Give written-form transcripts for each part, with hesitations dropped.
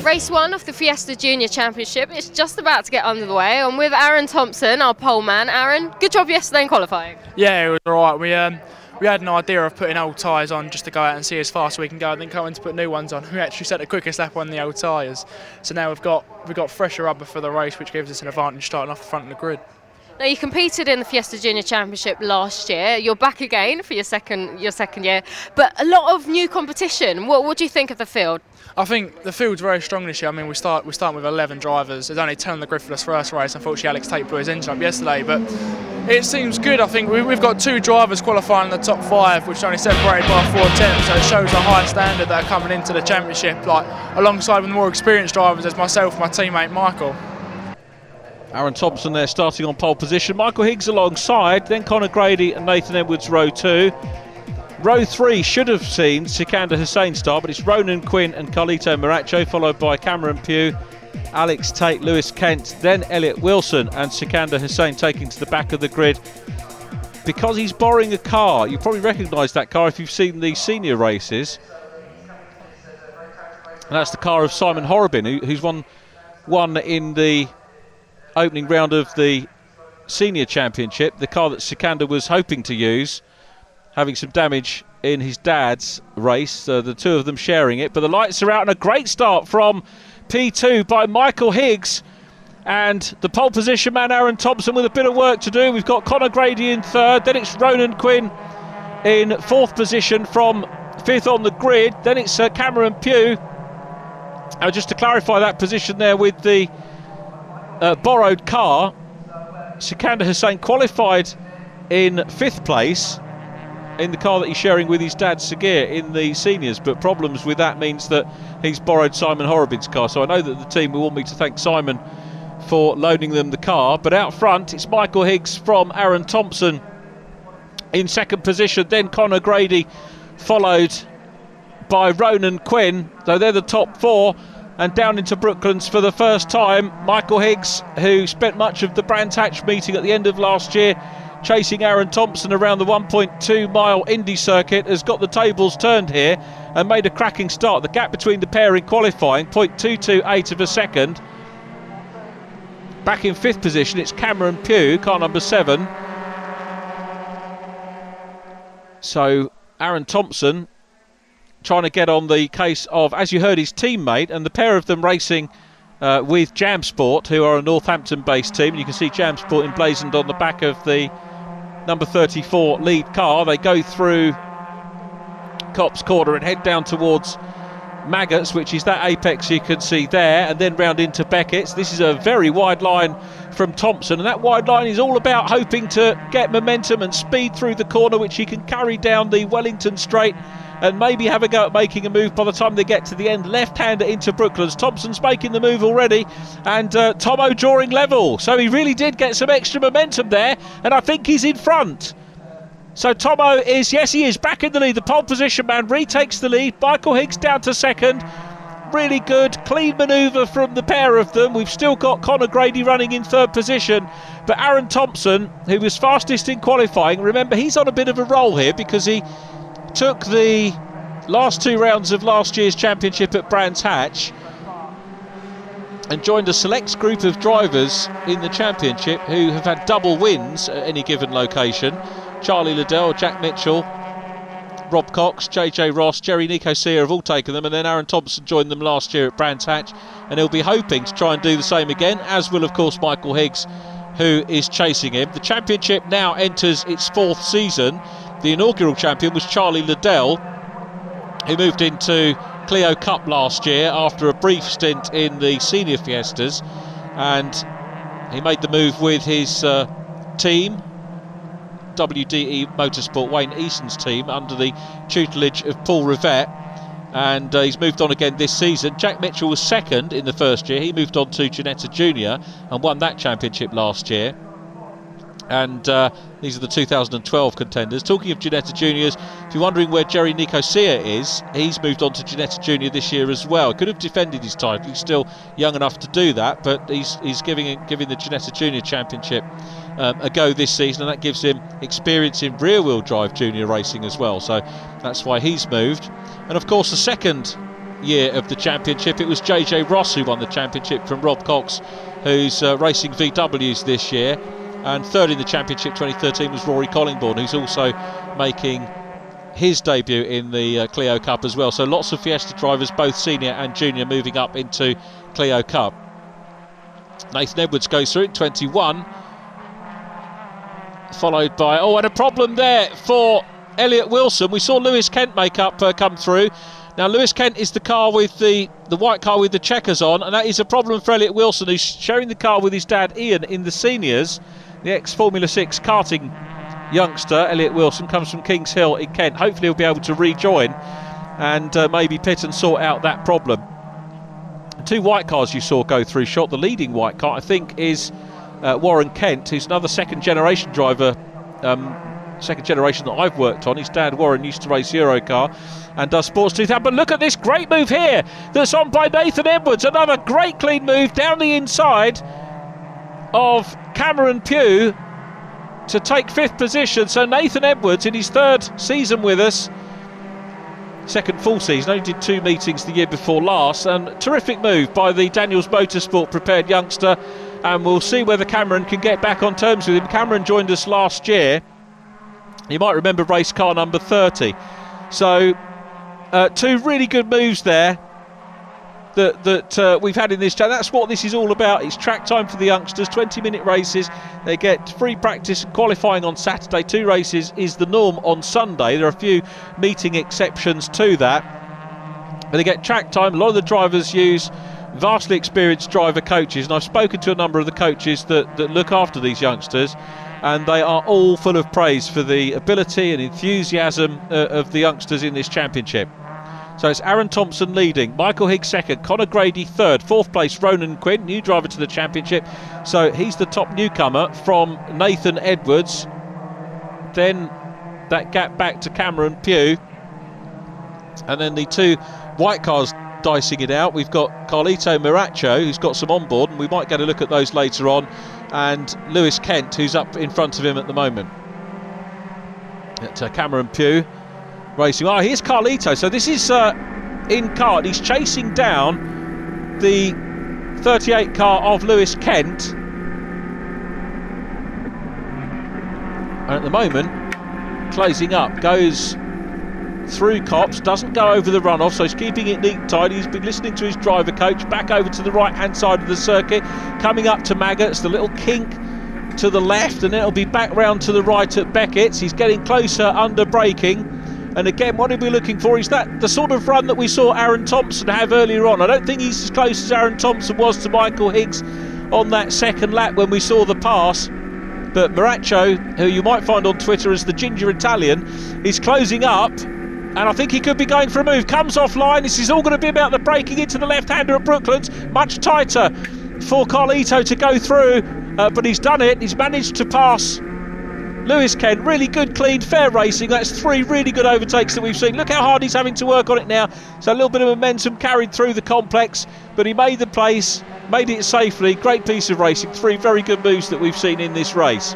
Race 1 of the Fiesta Junior Championship is just about to get underway. I'm with Erin Thompson, our pole man. Erin, good job yesterday in qualifying. Yeah, it was alright. We had an idea of putting old tyres on just to go out and see as fast as we can go, and then come in to put new ones on. We actually set the quickest lap on the old tyres, so now we've got fresher rubber for the race, which gives us an advantage starting off the front of the grid. Now, you competed in the Fiesta Junior Championship last year. You're back again for your second year, but a lot of new competition. What do you think of the field? I think the field's very strong this year. I mean, we start with 11 drivers. There's only 10 on the grid for this first race. Unfortunately, Alex Tate blew his engine up yesterday, but it seems good. I think we've got 2 drivers qualifying in the top 5, which are only separated by 4 tenths, so it shows a high standard that are coming into the championship, like alongside with more experienced drivers as myself and my teammate Michael. Erin Thompson there starting on pole position. Michael Higgs alongside, then Conor Grady and Nathan Edwards row 2. Row 3 should have seen Sikander Hussain start, but it's Ronan Quinn and Carlito Maracho, followed by Cameron Pugh, Alex Tate, Lewis Kent, then Elliot Wilson, and Sikander Hussain taking to the back of the grid because he's borrowing a car. You probably recognise that car if you've seen the senior races. And that's the car of Simon Horrobin, who's won in the opening round of the senior championship. The car that Sikander was hoping to use, having some damage in his dad's race, the 2 of them sharing it. But the lights are out, and a great start from P2 by Michael Higgs, and the pole position man Erin Thompson with a bit of work to do. We've got Conor Grady in 3rd, then it's Ronan Quinn in 4th position from 5th on the grid, then it's Cameron Pugh. Just to clarify that position there with the borrowed car, Sikander Hussain qualified in 5th place in the car that he's sharing with his dad Sagir in the seniors, but problems with that means that he's borrowed Simon Horrobin's car. So I know that the team will want me to thank Simon for loaning them the car. But out front it's Michael Higgs from Erin Thompson in 2nd position, then Conor Grady, followed by Ronan Quinn. So they're the top 4. And down into Brooklands for the first time, Michael Higgs, who spent much of the Brands Hatch meeting at the end of last year chasing Erin Thompson around the 1.2 mile Indy circuit, has got the tables turned here and made a cracking start. The gap between the pair in qualifying, 0.228 of a second. Back in 5th position, it's Cameron Pugh, car number 7. So Erin Thompson trying to get on the case of, as you heard, his teammate, and the pair of them racing with Jam Sport, who are a Northampton based team. You can see Jam Sport emblazoned on the back of the number 34 lead car. They go through Copse Corner and head down towards Maggots, which is that apex you can see there, and then round into Beckett's. This is a very wide line from Thompson, and that wide line is all about hoping to get momentum and speed through the corner, which he can carry down the Wellington straight and maybe have a go at making a move by the time they get to the end. Left-hander into Brooklands. Thompson's making the move already, and Tomo drawing level. So he really did get some extra momentum there, and I think he's in front. So Tomo is, yes he is, back in the lead. The pole position man retakes the lead. Michael Higgs down to 2nd. Really good, clean manoeuvre from the pair of them. We've still got Conor Grady running in 3rd position, but Erin Thompson, who was fastest in qualifying, remember he's on a bit of a roll here because he took the last 2 rounds of last year's championship at Brands Hatch and joined a select group of drivers in the championship who have had double wins at any given location. Charley Liddell, Jack Mitchell, Rob Cox, JJ Ross, Jerry Nicosia have all taken them, and then Erin Thompson joined them last year at Brands Hatch, and he'll be hoping to try and do the same again, as will of course Michael Higgs, who is chasing him. The championship now enters its 4th season. The inaugural champion was Charley Liddell, who moved into Clio Cup last year after a brief stint in the senior Fiestas, and he made the move with his team, WDE Motorsport, Wayne Eason's team, under the tutelage of Paul Rivette, and he's moved on again this season. Jack Mitchell was second in the first year. He moved on to Ginetta Junior and won that championship last year. And these are the 2012 contenders. Talking of Ginetta Juniors, if you're wondering where Jerry Nicosia is, he's moved on to Ginetta Junior this year as well. Could have defended his title. He's still young enough to do that, but he's giving the Ginetta Junior Championship a go this season, and that gives him experience in rear-wheel drive junior racing as well. So that's why he's moved. And of course, the second year of the championship, it was JJ Ross who won the championship from Rob Cox, who's racing VWs this year. And third in the championship 2013 was Rory Collingbourne, who's also making his debut in the Clio Cup as well. So lots of Fiesta drivers, both senior and junior, moving up into Clio Cup. Nathan Edwards goes through in 21, followed by, and a problem there for Elliot Wilson. We saw Lewis Kent make up come through. Now Lewis Kent is the car with the white car with the checkers on, and that is a problem for Elliot Wilson, who's sharing the car with his dad Ian in the seniors. The ex-Formula 6 karting youngster, Elliot Wilson, comes from Kings Hill in Kent. Hopefully he'll be able to rejoin and maybe pit and sort out that problem. Two white cars you saw go through shot. The leading white car, I think, is Warren Kent, who's another second-generation driver, second generation that I've worked on. His dad, Warren, used to race Eurocar and does Sports 2000. But look at this great move here that's on by Nathan Edwards. Another great clean move down the inside of Cameron Pugh to take 5th position. So Nathan Edwards in his 3rd season with us, second full season, only did 2 meetings the year before last, and terrific move by the Daniels Motorsport prepared youngster, and we'll see whether Cameron can get back on terms with him. Cameron joined us last year. You might remember race car number 30. So 2 really good moves there that we've had in this chat. That's what this is all about. It's track time for the youngsters, 20-minute races. They get free practice and qualifying on Saturday. 2 races is the norm on Sunday. There are a few meeting exceptions to that, but they get track time. A lot of the drivers use vastly experienced driver coaches, and I've spoken to a number of the coaches that look after these youngsters, and they are all full of praise for the ability and enthusiasm of the youngsters in this championship. So it's Erin Thompson leading, Michael Higgs second, Conor Grady third, 4th place Ronan Quinn, new driver to the championship. So he's the top newcomer from Nathan Edwards. Then that gap back to Cameron Pugh. And then the 2 white cars dicing it out. We've got Carlito Miracho, who's got some on board, and we might get a look at those later on, and Lewis Kent, who's up in front of him at the moment. At Cameron Pugh racing. Oh, here's Carlito. So this is in kart. He's chasing down the 38 car of Lewis Kent. And at the moment, closing up, goes through Cops, doesn't go over the runoff, so he's keeping it neat and tidy. He's been listening to his driver coach, back over to the right hand side of the circuit, coming up to Maggots, the little kink to the left, and it'll be back round to the right at Beckett's. He's getting closer under braking. And again, what he'll be looking for is that the sort of run that we saw Erin Thompson have earlier on. I don't think he's as close as Erin Thompson was to Michael Higgs on that second lap when we saw the pass. But Miracho, who you might find on Twitter as the Ginger Italian, is closing up. And I think he could be going for a move. Comes offline. This is all going to be about the braking into the left-hander at Brooklands. Much tighter for Carlito to go through. But he's done it. He's managed to pass Lewis Kent. Really good, clean, fair racing. That's 3 really good overtakes that we've seen. Look how hard he's having to work on it now. So a little bit of momentum carried through the complex, but he made the place, made it safely. Great piece of racing. 3 very good moves that we've seen in this race.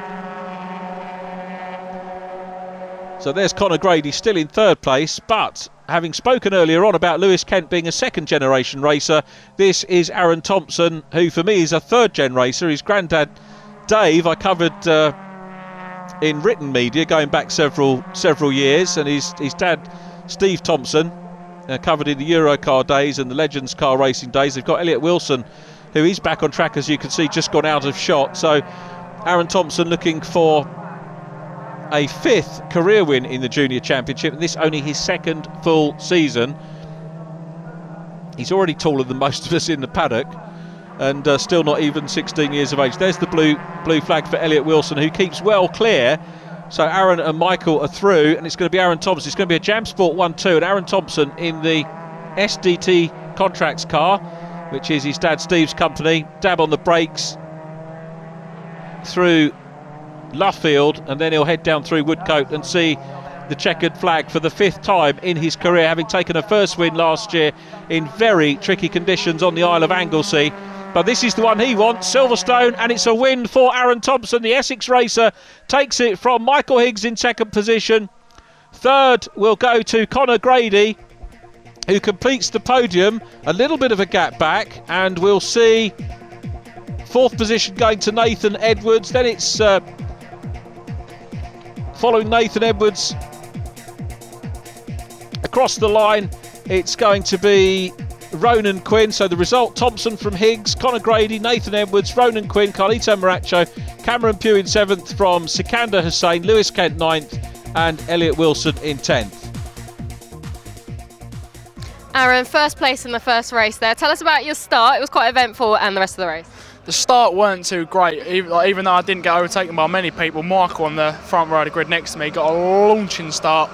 So there's Conor Grady still in 3rd place, but having spoken earlier on about Lewis Kent being a 2nd generation racer, this is Erin Thompson, who for me is a 3rd gen racer. His granddad Dave I covered in written media going back several years, and his dad Steve Thompson covered in the Eurocar days and the Legends car racing days. They've got Elliot Wilson, who is back on track, as you can see, just gone out of shot. So Erin Thompson looking for a 5th career win in the Junior Championship, and this only his 2nd full season. He's already taller than most of us in the paddock, and still not even 16 years of age. There's the blue flag for Elliot Wilson, who keeps well clear. So Aaron and Michael are through, and it's going to be Erin Thompson. It's going to be a Jam Sport 1-2, and Erin Thompson in the SDT Contracts car, which is his dad Steve's company. Dab on the brakes through Luffield, and then he'll head down through Woodcote and see the checkered flag for the 5th time in his career, having taken a first win last year in very tricky conditions on the Isle of Anglesey. But this is the one he wants, Silverstone, and it's a win for Erin Thompson. The Essex racer takes it from Michael Higgs in 2nd position. 3rd will go to Conor Grady, who completes the podium. A little bit of a gap back, and we'll see 4th position going to Nathan Edwards. Then it's following Nathan Edwards across the line, it's going to be Ronan Quinn. So the result: Thompson from Higgs, Conor Grady, Nathan Edwards, Ronan Quinn, Carlito Maracho, Cameron Pugh in 7th from Sikander Hussain, Lewis Kent 9th, and Elliot Wilson in 10th. Aaron, 1st place in the first race there. Tell us about your start. It was quite eventful, and the rest of the race. The start weren't too great, even though I didn't get overtaken by many people. Michael on the front row of the grid next to me got a launching start,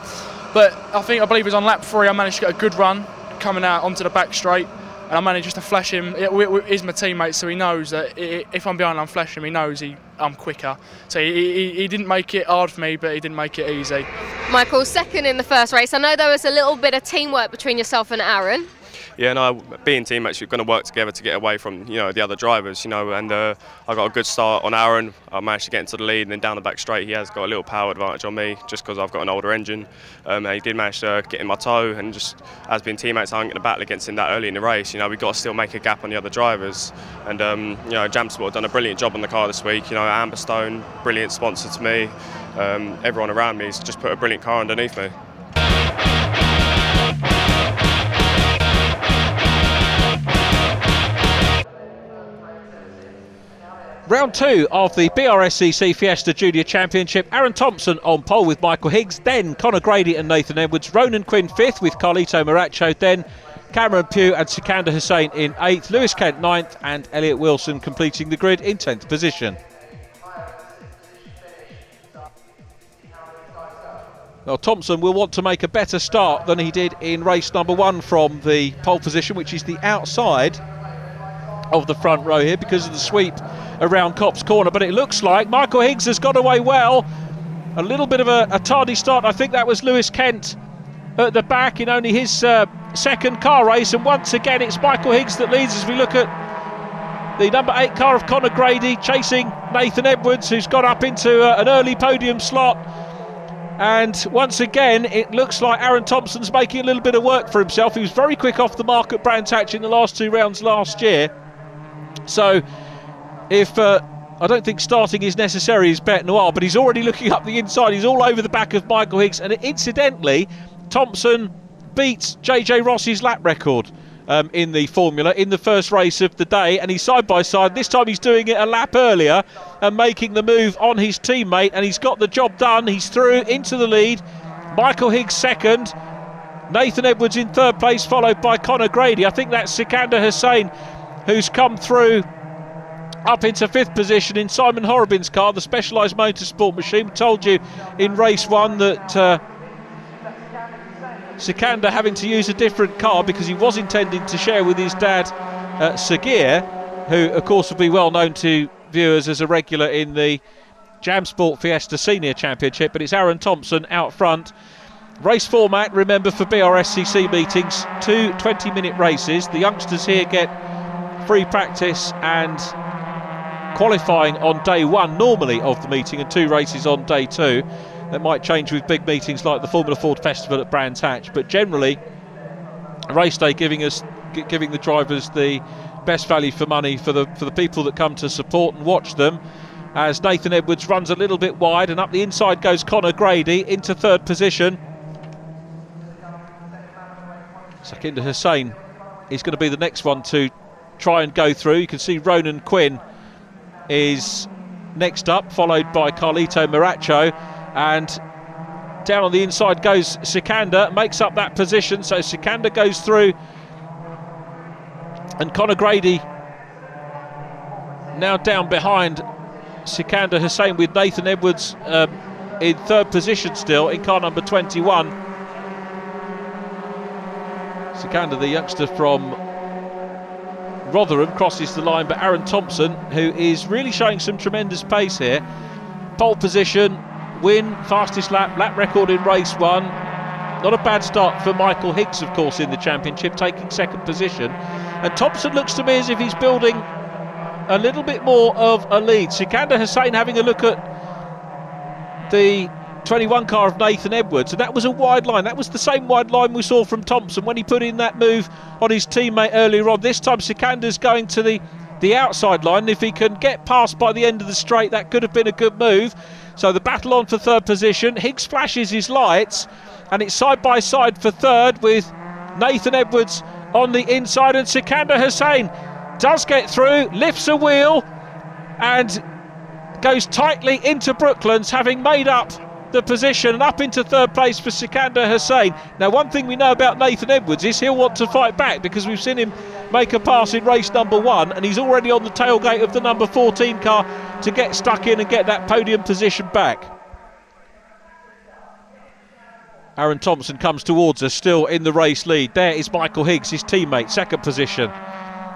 but I believe it was on lap 3 I managed to get a good run coming out onto the back straight, and I managed just to flash him. He's my teammate, so he knows that if I'm behind, I'm flashing him. He knows I'm quicker, so he didn't make it hard for me, but he didn't make it easy. Michael, 2nd in the first race. I know there was a little bit of teamwork between yourself and Aaron. Yeah, no, being teammates, you're going to work together to get away from, the other drivers, and I got a good start on Aaron. I managed to get into the lead, and then down the back straight, he has got a little power advantage on me, just because I've got an older engine. And he did manage to get in my toe, and just as being teammates, I ain't going to battle against him that early in the race. We've got to still make a gap on the other drivers. And, Jamsport have done a brilliant job on the car this week. Amberstone, brilliant sponsor to me. Everyone around me has just put a brilliant car underneath me. Round 2 of the BRSCC Fiesta Junior Championship. Erin Thompson on pole with Michael Higgs, then Conor Grady and Nathan Edwards. Ronan Quinn 5th with Carlito Maracho, then Cameron Pugh and Sikander Hussain in 8th, Lewis Kent 9th, and Elliot Wilson completing the grid in 10th position. Well, Thompson will want to make a better start than he did in race number 1 from the pole position, which is the outside of the front row here because of the sweep around Copse Corner. But it looks like Michael Higgs has got away well. A little bit of a tardy start. I think that was Lewis Kent at the back in only his 2nd car race, and once again it's Michael Higgs that leads as we look at the number 8 car of Conor Grady chasing Nathan Edwards, who's got up into an early podium slot. And once again it looks like Erin Thompson's making a little bit of work for himself. He was very quick off the mark at Brands Hatch in the last 2 rounds last year. So if I don't think starting is necessary is Bet Noir, but he's already looking up the inside. He's all over the back of Michael Higgs, and incidentally Thompson beats JJ Ross's lap record in the Formula in the first race of the day, and he's side by side. This time he's doing it a lap earlier and making the move on his teammate, and he's got the job done. He's through into the lead. Michael Higgs 2nd, Nathan Edwards in 3rd place, followed by Conor Grady. I think that's Sikander Hussain who's come through up into 5th position in Simon Horrobin's car, the Specialised Motorsport machine. We told you in race 1 that Sikander having to use a different car because he was intending to share with his dad Sagir, who of course will be well known to viewers as a regular in the Jamsport Fiesta Senior Championship. But it's Erin Thompson out front. Race format, remember, for BRSCC meetings, 2 20-minute races. The youngsters here get free practice and qualifying on day 1 normally of the meeting, and 2 races on day 2. That might change with big meetings like the Formula Ford Festival at Brands Hatch, but generally race day giving the drivers the best value for money for the people that come to support and watch them. As Nathan Edwards runs a little bit wide, and up the inside goes Conor Grady into 3rd position. Sikander Hussain is going to be the next one to try and go through. You can see Ronan Quinn is next up, followed by Carlito Maracho, and down on the inside goes Sikander, makes up that position. So Sikander goes through, and Conor Grady now down behind Sikander Hussain with Nathan Edwards in 3rd position still in car number 21. Sikander, the youngster from Rotherham, crosses the line, but Erin Thompson, who is really showing some tremendous pace here. Pole position, win, fastest lap record in race 1. Not a bad start for Michael Higgs, of course, in the championship, taking second position. And Thompson looks to me as if he's building a little bit more of a lead. Sikander Hussain having a look at the 21 car of Nathan Edwards, and that was a wide line. That was the same wide line we saw from Thompson when he put in that move on his teammate earlier on. This time Sikander's going to the outside line. If he can get past by the end of the straight, that could have been a good move. So the battle on for third position. Higgs flashes his lights, and it's side by side for third with Nathan Edwards on the inside, and Sikander Hussain does get through, lifts a wheel and goes tightly into Brooklands, having made up the position, and up into third place for Sikander Hussain. Now, one thing we know about Nathan Edwards is he'll want to fight back, because we've seen him make a pass in race number 1, and he's already on the tailgate of the number 14 car to get stuck in and get that podium position back. Erin Thompson comes towards us, still in the race lead. There is Michael Higgs, his teammate, second position.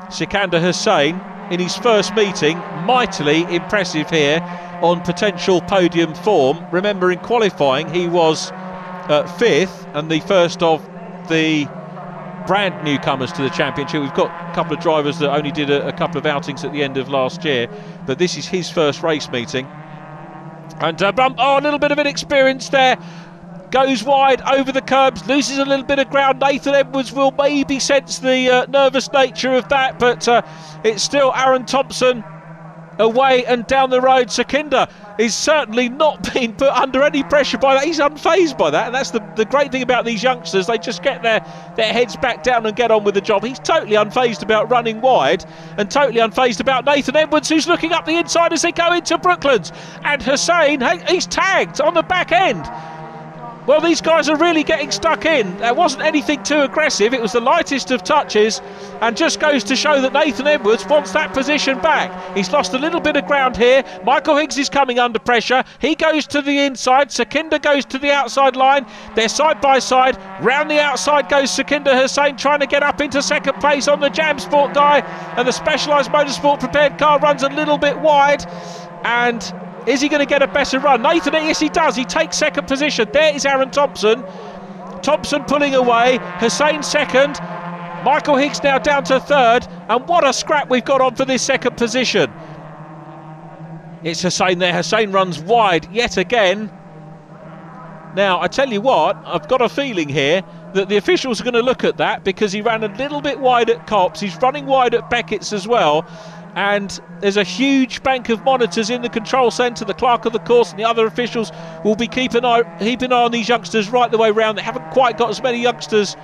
Sikander Hussain, in his first meeting, mightily impressive here on potential podium form. Remember, in qualifying he was 5th, and the first of the brand newcomers to the championship. We've got a couple of drivers that only did a couple of outings at the end of last year, but this is his first race meeting. And a little bit of inexperience there. Goes wide over the curbs, loses a little bit of ground. Nathan Edwards will maybe sense the nervous nature of that, but it's still Erin Thompson away and down the road. Sikander is certainly not being put under any pressure by that. He's unfazed by that, and that's the great thing about these youngsters. They just get their heads back down and get on with the job. He's totally unfazed about running wide, and totally unfazed about Nathan Edwards, who's looking up the inside as they go into Brooklands. And Hussain, he's tagged on the back end. Well, these guys are really getting stuck in. There wasn't anything too aggressive. It was the lightest of touches, and just goes to show that Nathan Edwards wants that position back. He's lost a little bit of ground here. Michael Higgs is coming under pressure. He goes to the inside. Sikander goes to the outside line. They're side by side. Round the outside goes Sikander Hussain, trying to get up into second place on the Jam Sport guy, and the Specialised Motorsport prepared car runs a little bit wide. And is he going to get a better run? Nathan, yes he does. He takes second position. There is Erin Thompson. Thompson pulling away. Hussain second. Michael Higgs now down to third. And what a scrap we've got on for this second position. It's Hussain there. Hussain runs wide yet again. Now, I tell you what, I've got a feeling here that the officials are going to look at that, because he ran a little bit wide at Copse. He's running wide at Beckett's as well. And there's a huge bank of monitors in the control centre. The clerk of the course and the other officials will be keeping an eye on these youngsters right the way round. They haven't quite got as many youngsters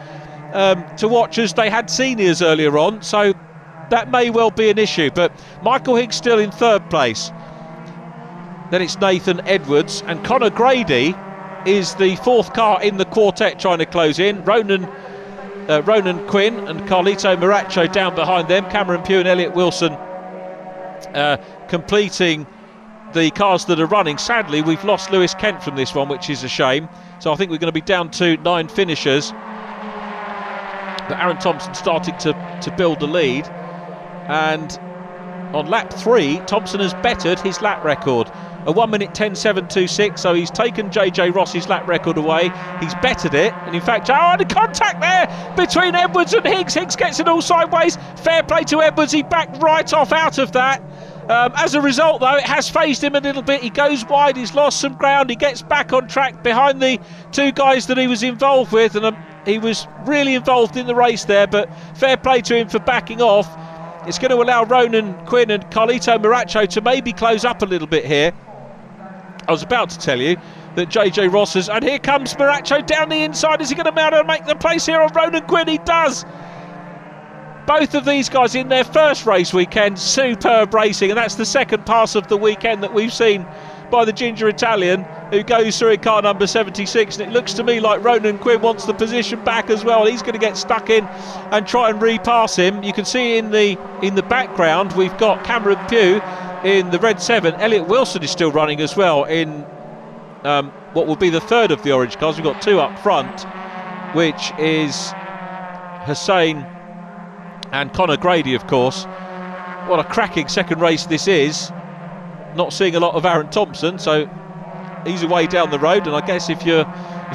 to watch as they had seniors earlier on, so that may well be an issue. But Michael Higgs still in third place. Then it's Nathan Edwards, and Conor Grady is the fourth car in the quartet trying to close in. Ronan Quinn and Carlito Maracho down behind them. Cameron Pugh and Elliot Wilson completing the cars that are running. Sadly, we've lost Lewis Kent from this one, which is a shame. So I think we're going to be down to 9 finishers. But Erin Thompson starting to build the lead. And on lap 3, Thompson has bettered his lap record. A 1:10.726, so he's taken JJ Ross's lap record away. He's bettered it, and in fact, the contact there between Edwards and Higgs. Higgs gets it all sideways. Fair play to Edwards. He backed right off out of that. As a result, though, it has phased him a little bit. He goes wide. He's lost some ground. He gets back on track behind the two guys that he was involved with, and he was really involved in the race there. But fair play to him for backing off. It's going to allow Ronan Quinn and Carlito Maracho to maybe close up a little bit here. I was about to tell you that JJ Ross has, and here comes Maracho down the inside. Is he going to be able to make the place here on Ronan Quinn? He does. Both of these guys in their first race weekend, superb racing, and that's the second pass of the weekend that we've seen by the Ginger Italian, who goes through in car number 76, and it looks to me like Ronan Quinn wants the position back as well. He's going to get stuck in and try and repass him. You can see in the background we've got Cameron Pugh in the red 7. Elliot Wilson is still running as well in what will be the third of the orange cars. We've got 2 up front, which is Hussein and Conor Grady, of course. What a cracking second race this is. Not seeing a lot of Aaron Thompson, so he's away down the road, and I guess if you're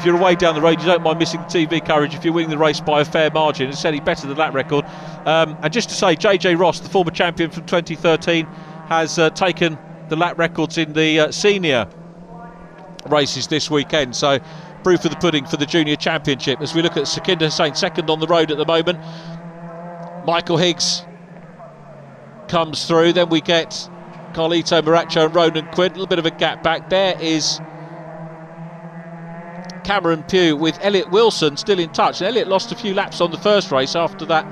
away down the road, you don't mind missing the TV coverage if you're winning the race by a fair margin. It's certainly better than that record. And just to say, JJ Ross, the former champion from 2013, has taken the lap records in the senior races this weekend, so proof of the pudding for the junior championship. As we look at Sikander Hussein, second on the road at the moment. Michael Higgs comes through, then we get Carlito Maracho and Ronan Quinn. A little bit of a gap back. There is Cameron Pugh with Elliot Wilson still in touch. And Elliot lost a few laps on the first race after that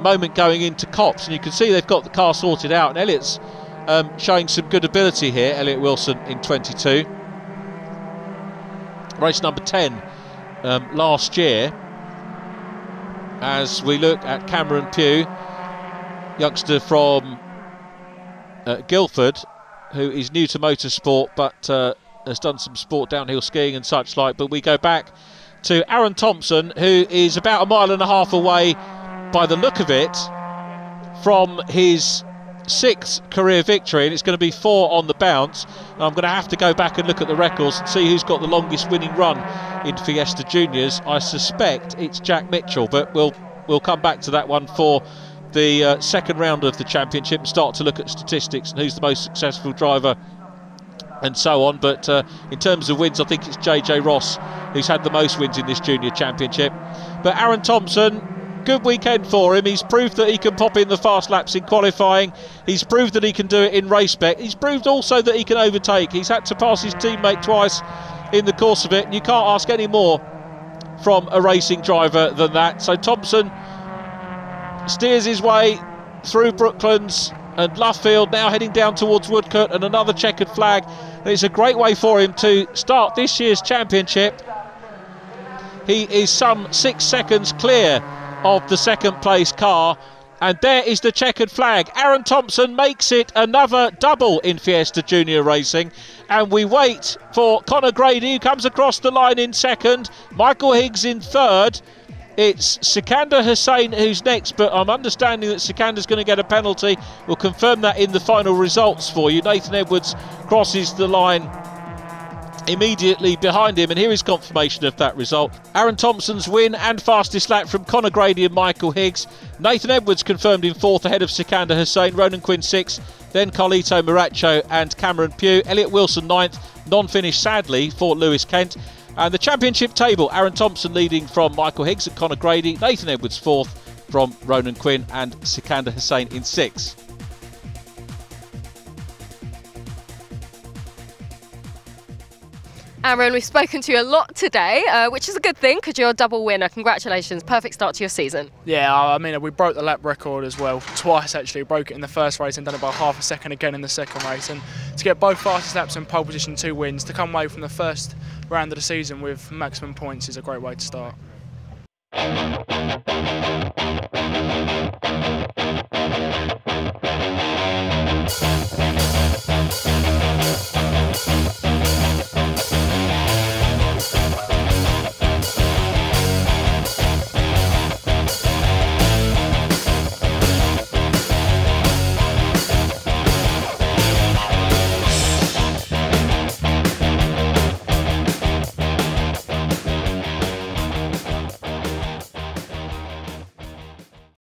moment going into Copse, and you can see they've got the car sorted out, and Elliot's showing some good ability here, Elliot Wilson in 22. Race number 10 last year. As we look at Cameron Pugh, youngster from Guildford, who is new to motorsport but has done some sport downhill skiing and such like. But we go back to Aaron Thompson, who is about a mile and a half away by the look of it from his 6th career victory, and it's going to be 4 on the bounce. And I'm going to have to go back and look at the records and see who's got the longest winning run in Fiesta Juniors. I suspect it's Jack Mitchell, but we'll come back to that one for the second round of the championship and start to look at statistics and who's the most successful driver and so on. But in terms of wins, I think it's JJ Ross who's had the most wins in this junior championship. But Aaron Thompson, good weekend for him. He's proved that he can pop in the fast laps in qualifying. He's proved that he can do it in race spec. He's proved also that he can overtake. He's had to pass his teammate twice in the course of it, and you can't ask any more from a racing driver than that. So Thompson steers his way through Brooklands and Luffield, now heading down towards Woodcote, and another checkered flag. And it's a great way for him to start this year's championship. He is some 6 seconds clear of the second place car, and there is the checkered flag. Aaron Thompson makes it another double in Fiesta Junior Racing, and we wait for Conor Grady, who comes across the line in second, Michael Higgs in third. It's Sikander Hussein who's next, but I'm understanding that Sikander's going to get a penalty. We'll confirm that in the final results for you. Nathan Edwards crosses the line immediately behind him, and here is confirmation of that result. Aaron Thompson's win and fastest lap from Conor Grady and Michael Higgs. Nathan Edwards confirmed in 4th ahead of Sikander Hussein. Ronan Quinn 6th, then Carlito Maracho and Cameron Pugh. Elliot Wilson 9th, non-finish sadly for Lewis Kent. And the championship table, Aaron Thompson leading from Michael Higgs and Conor Grady. Nathan Edwards 4th from Ronan Quinn, and Sikander Hussein in 6th. Aaron, we've spoken to you a lot today, which is a good thing because you're a double winner. Congratulations, perfect start to your season. Yeah, I mean, we broke the lap record as well, twice actually. We broke it in the first race and done it by half a second again in the second race. And to get both fastest laps and pole position 2 wins, to come away from the first round of the season with maximum points is a great way to start.